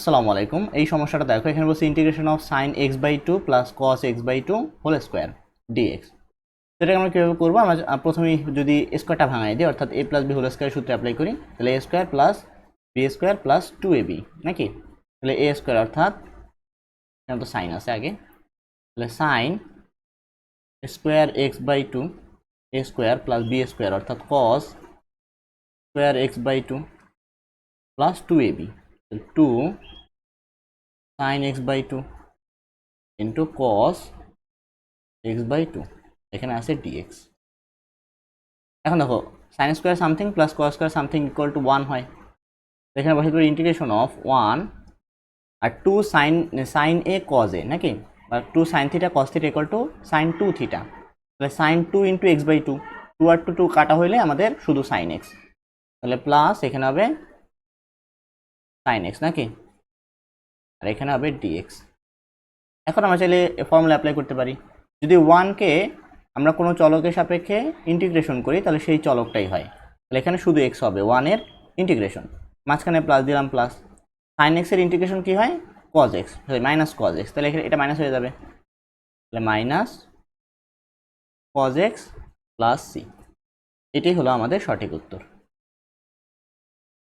আসসালামু আলাইকুম। এই সমস্যাটা দেখো, এখানে বলছে integration of sine x by two plus cos x by two whole square dx. এটাকে আমরা কীভাবে করবো? আমরা প্রথমেই যদি স্কোয়ারটা ভাঙাই দিই, অর্থাৎ A plus B whole square সূত্রে অ্যাপ্লাই করি, তাহলে A square plus B square plus two A B নাকি, তাহলে এ স্কোয়ার অর্থাৎ এখানে তো সাইন আছে আগে, তাহলে sine square X by two A square plus B square অর্থাৎ cos square X by two plus two A B, two sine x by two into cos x by two, এখানে আছে dx. এখন দেখো sine square something plus cos square something equal to one হয়, এখানে বসে দেবো integration of one আর two sine sine A cos A নাকি, বা two sine theta cos theta equal to sine two theta, তাহলে sine two into X by two, two আর two কাটা হইলে আমাদের শুধু সাইন এক্স, তাহলে প্লাস এখানে হবে সাইন এক্স নাকি, আর এখানে হবে ডিএক্স। এখন আমরা চাইলে ফর্মুলা অ্যাপ্লাই করতে পারি, যদি ওয়ানকে আমরা কোনো চলকের সাপেক্ষে ইন্টিগ্রেশন করি তাহলে সেই চলকটাই হয়, তাহলে এখানে শুধু এক্স হবে, ওয়ানের ইন্টিগ্রেশন, মাঝখানে প্লাস দিলাম প্লাস, সাইন এক্সের ইন্টিগ্রেশন কী হয়? Cos x, minus cos x, তাহলে এখানে এটা মাইনাস হয়ে যাবে, তাহলে minus cos x plus C, এটাই হলো আমাদের সঠিক উত্তর।